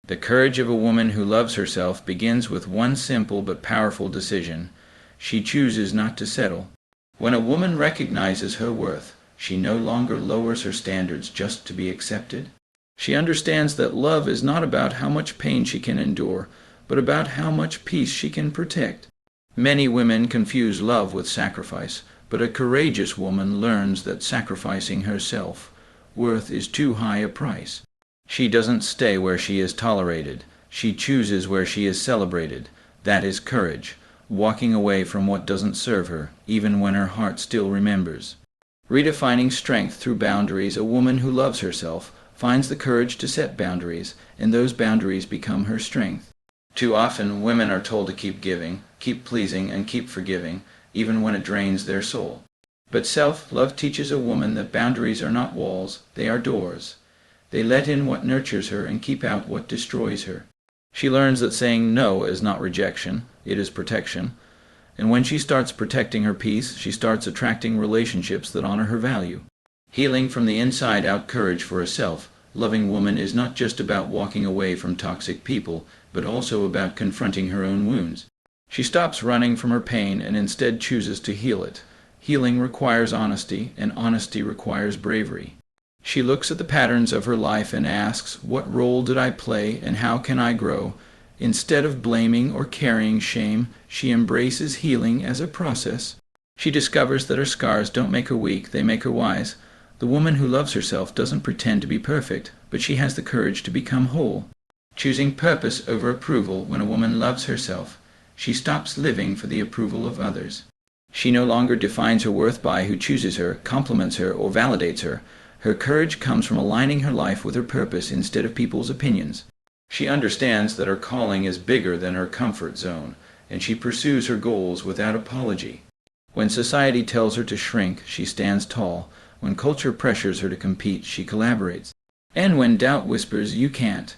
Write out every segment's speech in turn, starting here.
The courage of a woman who loves herself begins with one simple but powerful decision. She chooses not to settle. When a woman recognizes her worth, she no longer lowers her standards just to be accepted. She understands that love is not about how much pain she can endure, but about how much peace she can protect. Many women confuse love with sacrifice, but a courageous woman learns that sacrificing her self-worth is too high a price. She doesn't stay where she is tolerated. She chooses where she is celebrated. That is courage, walking away from what doesn't serve her, even when her heart still remembers. Redefining strength through boundaries, a woman who loves herself finds the courage to set boundaries, and those boundaries become her strength. Too often, women are told to keep giving, keep pleasing, and keep forgiving, even when it drains their soul. But self-love teaches a woman that boundaries are not walls, they are doors. They let in what nurtures her and keep out what destroys her. She learns that saying no is not rejection, it is protection. And when she starts protecting her peace, she starts attracting relationships that honor her value. Healing from the inside out courage for a self-loving woman is not just about walking away from toxic people, but also about confronting her own wounds. She stops running from her pain and instead chooses to heal it. Healing requires honesty, and honesty requires bravery. She looks at the patterns of her life and asks, what role did I play and how can I grow? Instead of blaming or carrying shame, she embraces healing as a process. She discovers that her scars don't make her weak, they make her wise. The woman who loves herself doesn't pretend to be perfect, but she has the courage to become whole. Choosing purpose over approval, when a woman loves herself, she stops living for the approval of others. She no longer defines her worth by who chooses her, compliments her, or validates her. Her courage comes from aligning her life with her purpose instead of people's opinions. She understands that her calling is bigger than her comfort zone, and she pursues her goals without apology. When society tells her to shrink, she stands tall. When culture pressures her to compete, she collaborates. And when doubt whispers, "You can't,"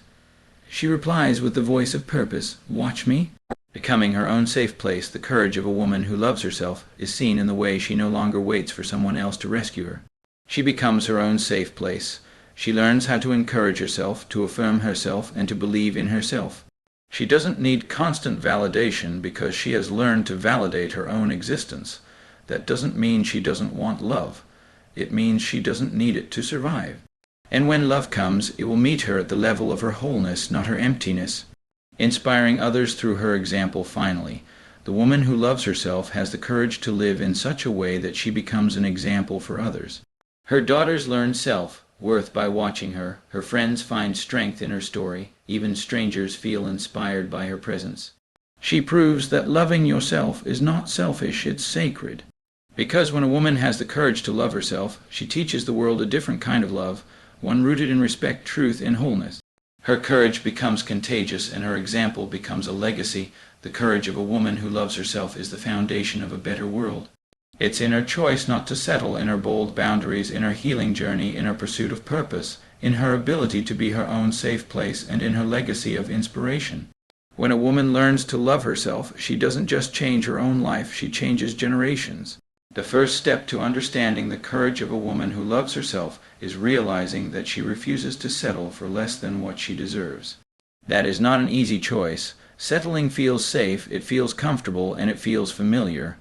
she replies with the voice of purpose, "Watch me." Becoming her own safe place, the courage of a woman who loves herself is seen in the way she no longer waits for someone else to rescue her. She becomes her own safe place. She learns how to encourage herself, to affirm herself, and to believe in herself. She doesn't need constant validation because she has learned to validate her own existence. That doesn't mean she doesn't want love. It means she doesn't need it to survive. And when love comes, it will meet her at the level of her wholeness, not her emptiness. Inspiring others through her example finally. The woman who loves herself has the courage to live in such a way that she becomes an example for others. Her daughters learn self-worth by watching her. Her friends find strength in her story. Even strangers feel inspired by her presence. She proves that loving yourself is not selfish, it's sacred. Because when a woman has the courage to love herself, she teaches the world a different kind of love, one rooted in respect, truth, and wholeness. Her courage becomes contagious, and her example becomes a legacy. The courage of a woman who loves herself is the foundation of a better world. It's in her choice not to settle, in her bold boundaries, in her healing journey, in her pursuit of purpose, in her ability to be her own safe place, and in her legacy of inspiration. When a woman learns to love herself, she doesn't just change her own life, she changes generations. The first step to understanding the courage of a woman who loves herself is realizing that she refuses to settle for less than what she deserves. That is not an easy choice. Settling feels safe, it feels comfortable, and it feels familiar.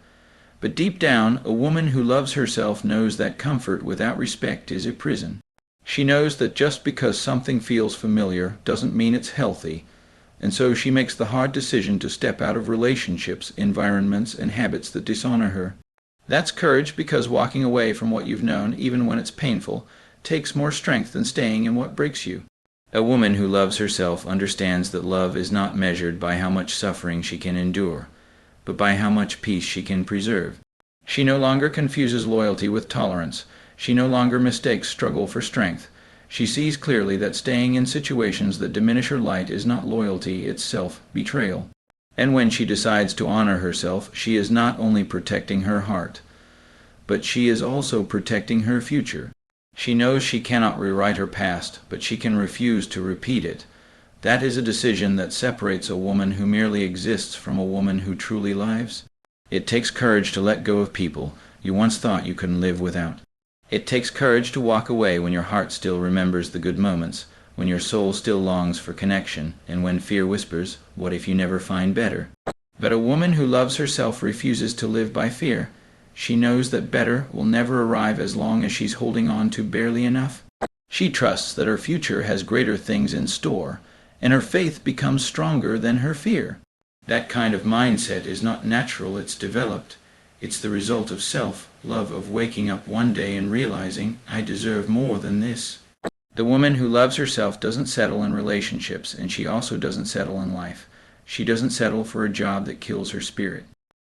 But deep down, a woman who loves herself knows that comfort without respect is a prison. She knows that just because something feels familiar doesn't mean it's healthy, and so she makes the hard decision to step out of relationships, environments, and habits that dishonor her. That's courage, because walking away from what you've known, even when it's painful, takes more strength than staying in what breaks you. A woman who loves herself understands that love is not measured by how much suffering she can endure, but by how much peace she can preserve. She no longer confuses loyalty with tolerance. She no longer mistakes struggle for strength. She sees clearly that staying in situations that diminish her light is not loyalty, it's self-betrayal. And when she decides to honor herself, she is not only protecting her heart, but she is also protecting her future. She knows she cannot rewrite her past, but she can refuse to repeat it. That is a decision that separates a woman who merely exists from a woman who truly lives. It takes courage to let go of people you once thought you couldn't live without. It takes courage to walk away when your heart still remembers the good moments, when your soul still longs for connection, and when fear whispers, "What if you never find better?" But a woman who loves herself refuses to live by fear. She knows that better will never arrive as long as she's holding on to barely enough. She trusts that her future has greater things in store, and her faith becomes stronger than her fear. That kind of mindset is not natural, it's developed. It's the result of self-love, of waking up one day and realizing, I deserve more than this. The woman who loves herself doesn't settle in relationships, and she also doesn't settle in life. She doesn't settle for a job that kills her spirit.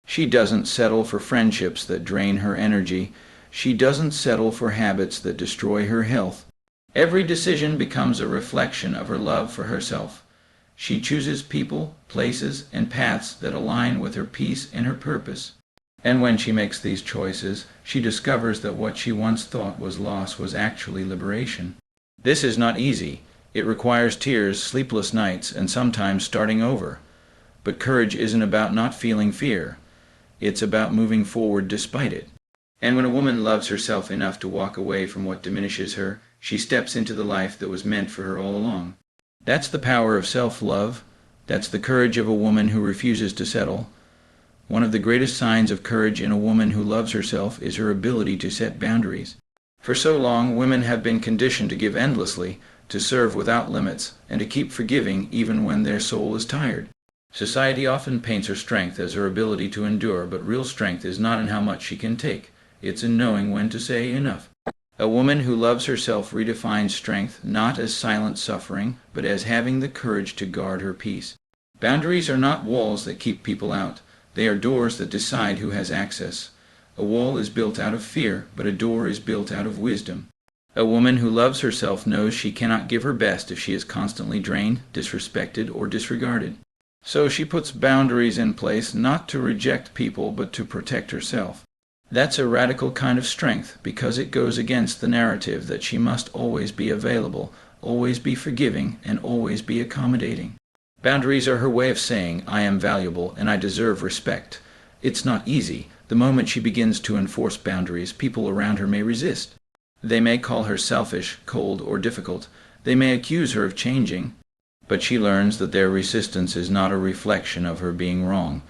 She doesn't settle for friendships that drain her energy. She doesn't settle for habits that destroy her health. Every decision becomes a reflection of her love for herself. She chooses people, places, and paths that align with her peace and her purpose. And when she makes these choices, she discovers that what she once thought was loss was actually liberation. This is not easy. It requires tears, sleepless nights, and sometimes starting over. But courage isn't about not feeling fear. It's about moving forward despite it. And when a woman loves herself enough to walk away from what diminishes her, she steps into the life that was meant for her all along. That's the power of self-love. That's the courage of a woman who refuses to settle. One of the greatest signs of courage in a woman who loves herself is her ability to set boundaries. For so long, women have been conditioned to give endlessly, to serve without limits, and to keep forgiving even when their soul is tired. Society often paints her strength as her ability to endure, but real strength is not in how much she can take. It's in knowing when to say enough. A woman who loves herself redefines strength not as silent suffering, but as having the courage to guard her peace. Boundaries are not walls that keep people out. They are doors that decide who has access. A wall is built out of fear, but a door is built out of wisdom. A woman who loves herself knows she cannot give her best if she is constantly drained, disrespected, or disregarded. So she puts boundaries in place not to reject people, but to protect herself. That's a radical kind of strength, because it goes against the narrative that she must always be available, always be forgiving, and always be accommodating. Boundaries are her way of saying, I am valuable and I deserve respect. It's not easy. The moment she begins to enforce boundaries, people around her may resist. They may call her selfish, cold, or difficult. They may accuse her of changing. But she learns that their resistance is not a reflection of her being wrong.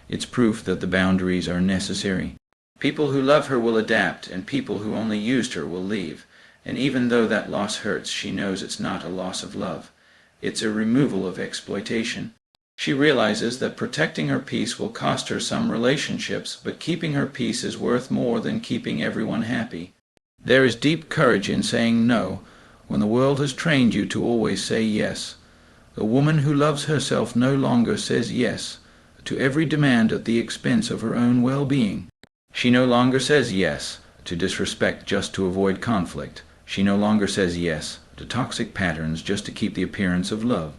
It's proof that the boundaries are necessary. People who love her will adapt, and people who only used her will leave. And even though that loss hurts, she knows it's not a loss of love. It's a removal of exploitation. She realizes that protecting her peace will cost her some relationships, but keeping her peace is worth more than keeping everyone happy. There is deep courage in saying no, when the world has trained you to always say yes. A woman who loves herself no longer says yes to every demand at the expense of her own well-being. She no longer says yes to disrespect just to avoid conflict. She no longer says yes to toxic patterns just to keep the appearance of love.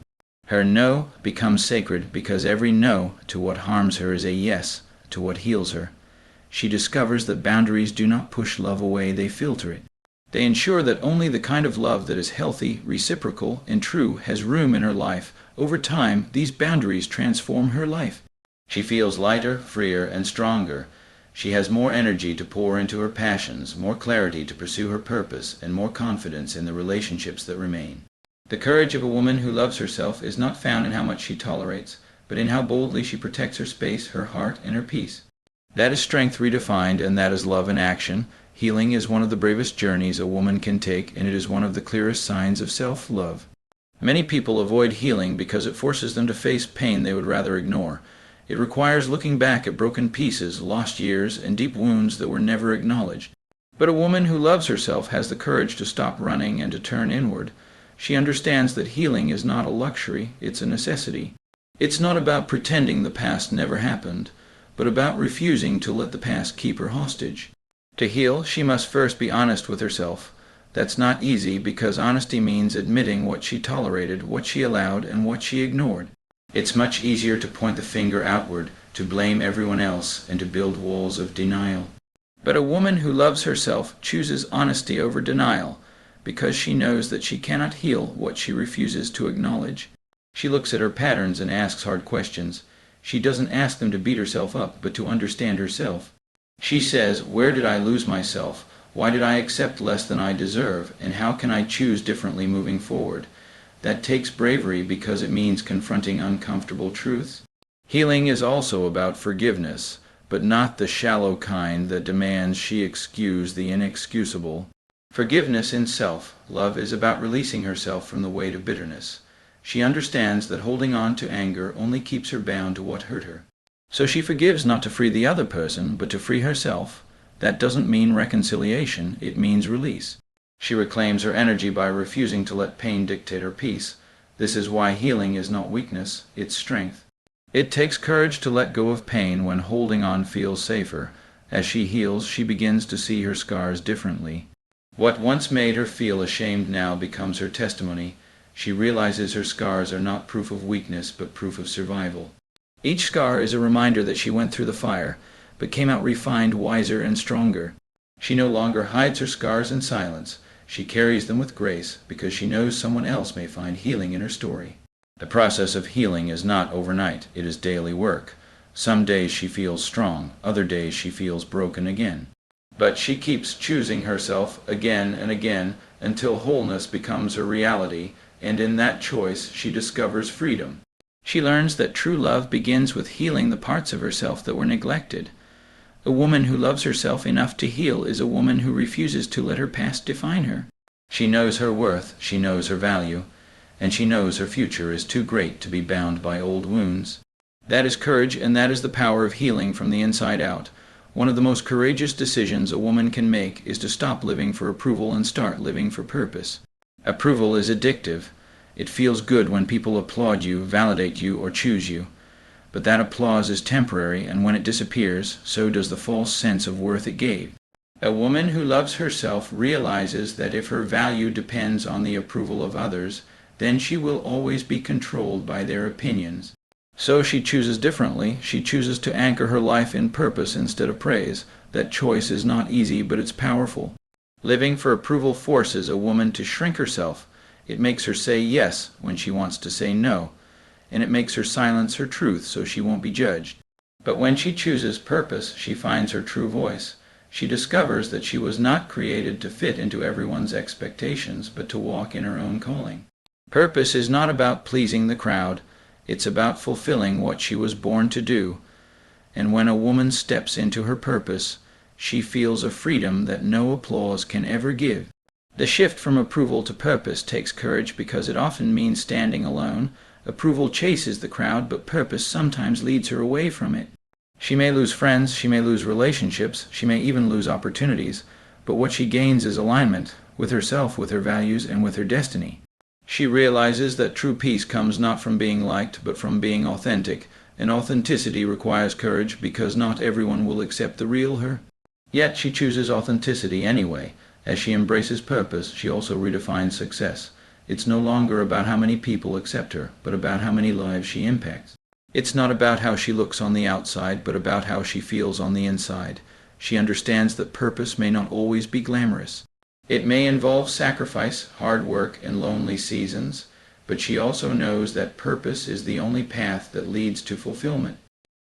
Her no becomes sacred because every no to what harms her is a yes to what heals her. She discovers that boundaries do not push love away, they filter it. They ensure that only the kind of love that is healthy, reciprocal, and true has room in her life. Over time, these boundaries transform her life. She feels lighter, freer, and stronger. She has more energy to pour into her passions, more clarity to pursue her purpose, and more confidence in the relationships that remain. The courage of a woman who loves herself is not found in how much she tolerates, but in how boldly she protects her space, her heart, and her peace. That is strength redefined, and that is love in action. Healing is one of the bravest journeys a woman can take, and it is one of the clearest signs of self-love. Many people avoid healing because it forces them to face pain they would rather ignore. It requires looking back at broken pieces, lost years, and deep wounds that were never acknowledged. But a woman who loves herself has the courage to stop running and to turn inward. She understands that healing is not a luxury, it's a necessity. It's not about pretending the past never happened, but about refusing to let the past keep her hostage. To heal, she must first be honest with herself. That's not easy because honesty means admitting what she tolerated, what she allowed, and what she ignored. It's much easier to point the finger outward, to blame everyone else, and to build walls of denial. But a woman who loves herself chooses honesty over denial, because she knows that she cannot heal what she refuses to acknowledge. She looks at her patterns and asks hard questions. She doesn't ask them to beat herself up, but to understand herself. She says, where did I lose myself? Why did I accept less than I deserve? And how can I choose differently moving forward? That takes bravery because it means confronting uncomfortable truths. Healing is also about forgiveness, but not the shallow kind that demands she excuse the inexcusable. Forgiveness in self-love is about releasing herself from the weight of bitterness. She understands that holding on to anger only keeps her bound to what hurt her. So she forgives not to free the other person, but to free herself. That doesn't mean reconciliation, it means release. She reclaims her energy by refusing to let pain dictate her peace. This is why healing is not weakness, it's strength. It takes courage to let go of pain when holding on feels safer. As she heals, she begins to see her scars differently. What once made her feel ashamed now becomes her testimony. She realizes her scars are not proof of weakness, but proof of survival. Each scar is a reminder that she went through the fire, but came out refined, wiser, and stronger. She no longer hides her scars in silence. She carries them with grace because she knows someone else may find healing in her story. The process of healing is not overnight. It is daily work. Some days she feels strong. Other days she feels broken again. But she keeps choosing herself again and again until wholeness becomes her reality, and in that choice she discovers freedom. She learns that true love begins with healing the parts of herself that were neglected. A woman who loves herself enough to heal is a woman who refuses to let her past define her. She knows her worth, she knows her value, and she knows her future is too great to be bound by old wounds. That is courage, and that is the power of healing from the inside out. One of the most courageous decisions a woman can make is to stop living for approval and start living for purpose. Approval is addictive. It feels good when people applaud you, validate you, or choose you. But that applause is temporary, and when it disappears, so does the false sense of worth it gave. A woman who loves herself realizes that if her value depends on the approval of others, then she will always be controlled by their opinions. So she chooses differently. She chooses to anchor her life in purpose instead of praise. That choice is not easy, but it's powerful. Living for approval forces a woman to shrink herself. It makes her say yes when she wants to say no, and it makes her silence her truth so she won't be judged. But when she chooses purpose, she finds her true voice. She discovers that she was not created to fit into everyone's expectations, but to walk in her own calling. Purpose is not about pleasing the crowd. It's about fulfilling what she was born to do. And when a woman steps into her purpose, she feels a freedom that no applause can ever give. The shift from approval to purpose takes courage because it often means standing alone. Approval chases the crowd, but purpose sometimes leads her away from it. She may lose friends, she may lose relationships, she may even lose opportunities, but what she gains is alignment with herself, with her values, and with her destiny. She realizes that true peace comes not from being liked, but from being authentic, and authenticity requires courage because not everyone will accept the real her. Yet she chooses authenticity anyway. As she embraces purpose, she also redefines success. It's no longer about how many people accept her, but about how many lives she impacts. It's not about how she looks on the outside, but about how she feels on the inside. She understands that purpose may not always be glamorous. It may involve sacrifice, hard work, and lonely seasons, but she also knows that purpose is the only path that leads to fulfillment.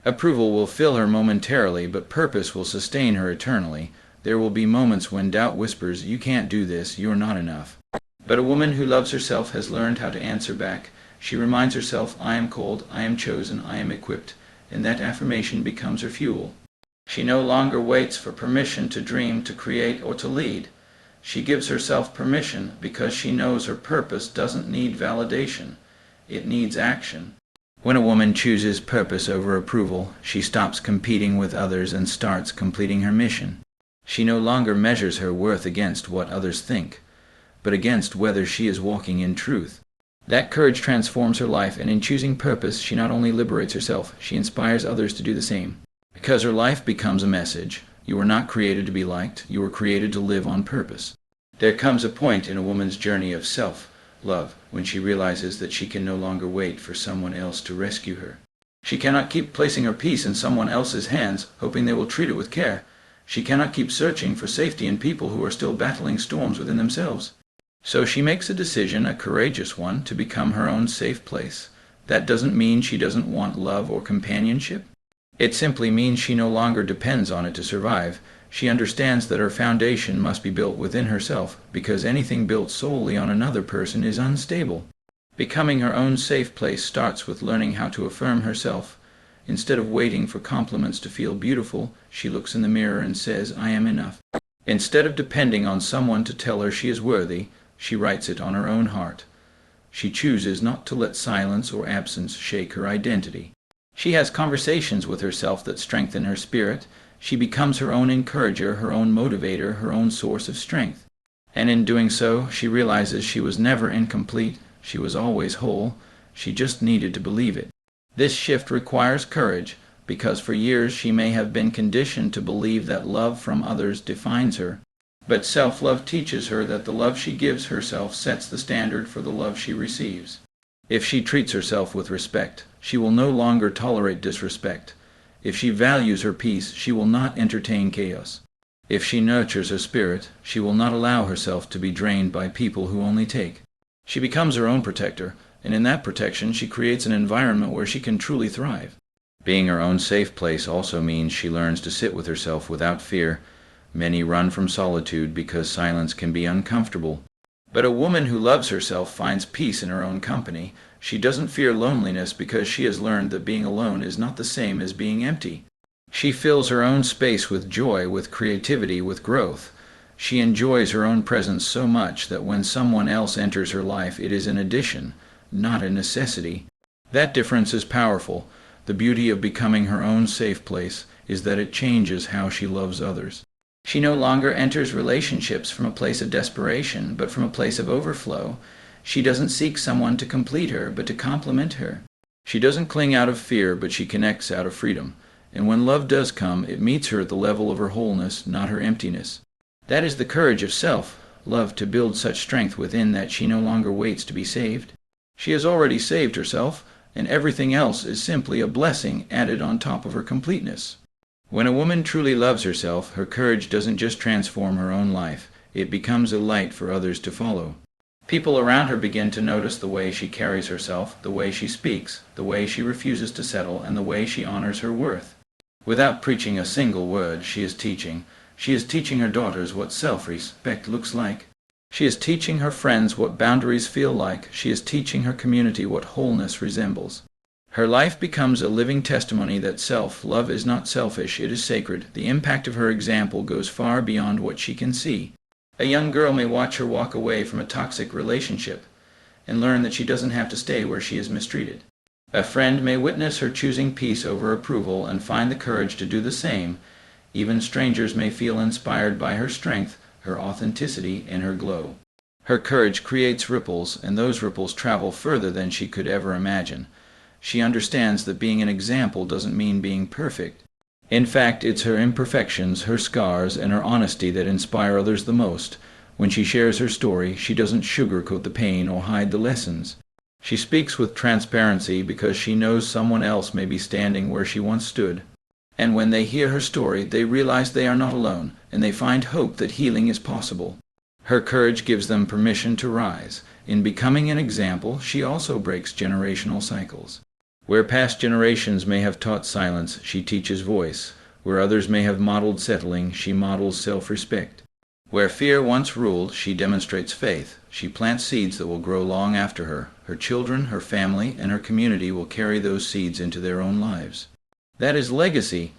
Approval will fill her momentarily, but purpose will sustain her eternally. There will be moments when doubt whispers, "You can't do this, you're not enough." But a woman who loves herself has learned how to answer back. She reminds herself, "I am called, I am chosen, I am equipped," and that affirmation becomes her fuel. She no longer waits for permission to dream, to create, or to lead. She gives herself permission because she knows her purpose doesn't need validation. It needs action. When a woman chooses purpose over approval, she stops competing with others and starts completing her mission. She no longer measures her worth against what others think, but against whether she is walking in truth. That courage transforms her life, and in choosing purpose, she not only liberates herself, she inspires others to do the same. Because her life becomes a message. You were not created to be liked. You were created to live on purpose. There comes a point in a woman's journey of self-love when she realizes that she can no longer wait for someone else to rescue her. She cannot keep placing her peace in someone else's hands, hoping they will treat it with care. She cannot keep searching for safety in people who are still battling storms within themselves. So she makes a decision, a courageous one, to become her own safe place. That doesn't mean she doesn't want love or companionship. It simply means she no longer depends on it to survive. She understands that her foundation must be built within herself, because anything built solely on another person is unstable. Becoming her own safe place starts with learning how to affirm herself. Instead of waiting for compliments to feel beautiful, she looks in the mirror and says, "I am enough." Instead of depending on someone to tell her she is worthy, she writes it on her own heart. She chooses not to let silence or absence shake her identity. She has conversations with herself that strengthen her spirit. She becomes her own encourager, her own motivator, her own source of strength. And in doing so, she realizes she was never incomplete. She was always whole. She just needed to believe it. This shift requires courage, because for years she may have been conditioned to believe that love from others defines her. But self-love teaches her that the love she gives herself sets the standard for the love she receives. If she treats herself with respect, she will no longer tolerate disrespect. If she values her peace, she will not entertain chaos. If she nurtures her spirit, she will not allow herself to be drained by people who only take. She becomes her own protector, and in that protection she creates an environment where she can truly thrive. Being her own safe place also means she learns to sit with herself without fear. Many run from solitude because silence can be uncomfortable. But a woman who loves herself finds peace in her own company. She doesn't fear loneliness because she has learned that being alone is not the same as being empty. She fills her own space with joy, with creativity, with growth. She enjoys her own presence so much that when someone else enters her life, it is an addition, not a necessity. That difference is powerful. The beauty of becoming her own safe place is that it changes how she loves others. She no longer enters relationships from a place of desperation, but from a place of overflow. She doesn't seek someone to complete her, but to complement her. She doesn't cling out of fear, but she connects out of freedom. And when love does come, it meets her at the level of her wholeness, not her emptiness. That is the courage of self-love, to build such strength within that she no longer waits to be saved. She has already saved herself, and everything else is simply a blessing added on top of her completeness. When a woman truly loves herself, her courage doesn't just transform her own life, it becomes a light for others to follow. People around her begin to notice the way she carries herself, the way she speaks, the way she refuses to settle, and the way she honors her worth. Without preaching a single word, she is teaching. She is teaching her daughters what self-respect looks like. She is teaching her friends what boundaries feel like. She is teaching her community what wholeness resembles. Her life becomes a living testimony that self-love is not selfish, it is sacred. The impact of her example goes far beyond what she can see. A young girl may watch her walk away from a toxic relationship and learn that she doesn't have to stay where she is mistreated. A friend may witness her choosing peace over approval and find the courage to do the same. Even strangers may feel inspired by her strength, her authenticity, and her glow. Her courage creates ripples, and those ripples travel further than she could ever imagine. She understands that being an example doesn't mean being perfect. In fact, it's her imperfections, her scars, and her honesty that inspire others the most. When she shares her story, she doesn't sugarcoat the pain or hide the lessons. She speaks with transparency because she knows someone else may be standing where she once stood. And when they hear her story, they realize they are not alone, and they find hope that healing is possible. Her courage gives them permission to rise. In becoming an example, she also breaks generational cycles. Where past generations may have taught silence, she teaches voice. Where others may have modeled settling, she models self-respect. Where fear once ruled, she demonstrates faith. She plants seeds that will grow long after her. Her children, her family, and her community will carry those seeds into their own lives. That is legacy,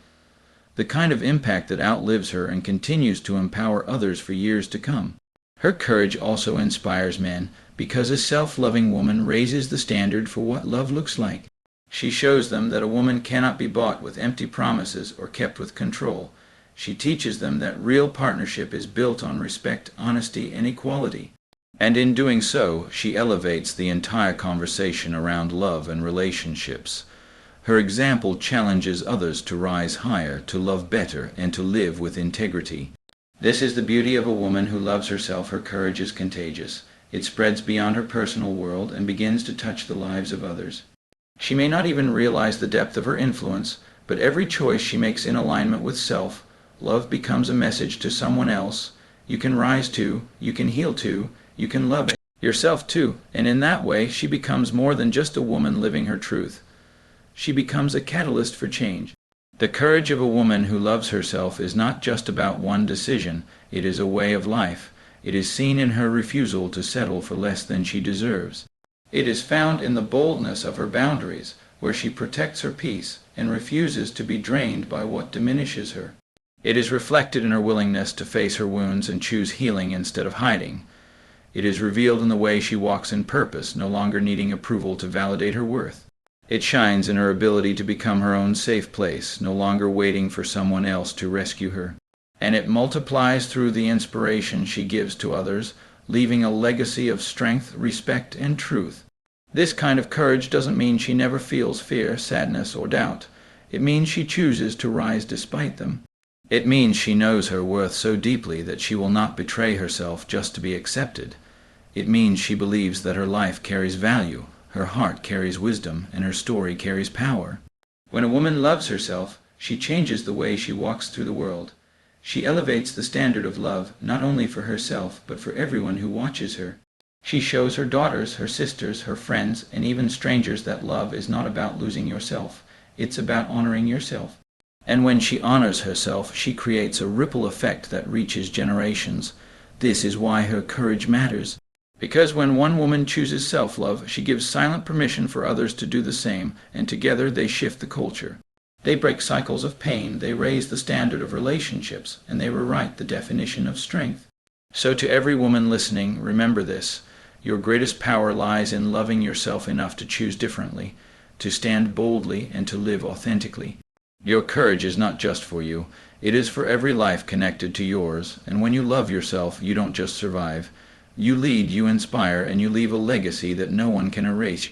the kind of impact that outlives her and continues to empower others for years to come. Her courage also inspires men, because a self-loving woman raises the standard for what love looks like. She shows them that a woman cannot be bought with empty promises or kept with control. She teaches them that real partnership is built on respect, honesty, and equality. And in doing so, she elevates the entire conversation around love and relationships. Her example challenges others to rise higher, to love better, and to live with integrity. This is the beauty of a woman who loves herself. Her courage is contagious. It spreads beyond her personal world and begins to touch the lives of others. She may not even realize the depth of her influence, but every choice she makes in alignment with self, love becomes a message to someone else. You can rise too, you can heal too, you can love yourself too, and in that way she becomes more than just a woman living her truth. She becomes a catalyst for change. The courage of a woman who loves herself is not just about one decision, it is a way of life. It is seen in her refusal to settle for less than she deserves. It is found in the boldness of her boundaries, where she protects her peace and refuses to be drained by what diminishes her. It is reflected in her willingness to face her wounds and choose healing instead of hiding. It is revealed in the way she walks in purpose, no longer needing approval to validate her worth. It shines in her ability to become her own safe place, no longer waiting for someone else to rescue her. And it multiplies through the inspiration she gives to others, leaving a legacy of strength, respect, and truth. This kind of courage doesn't mean she never feels fear, sadness, or doubt. It means she chooses to rise despite them. It means she knows her worth so deeply that she will not betray herself just to be accepted. It means she believes that her life carries value, her heart carries wisdom, and her story carries power. When a woman loves herself, she changes the way she walks through the world. She elevates the standard of love not only for herself, but for everyone who watches her. She shows her daughters, her sisters, her friends, and even strangers that love is not about losing yourself. It's about honoring yourself. And when she honors herself, she creates a ripple effect that reaches generations. This is why her courage matters. Because when one woman chooses self-love, she gives silent permission for others to do the same, and together they shift the culture. They break cycles of pain, they raise the standard of relationships, and they rewrite the definition of strength. So to every woman listening, remember this. Your greatest power lies in loving yourself enough to choose differently, to stand boldly, and to live authentically. Your courage is not just for you. It is for every life connected to yours, and when you love yourself, you don't just survive. You lead, you inspire, and you leave a legacy that no one can erase.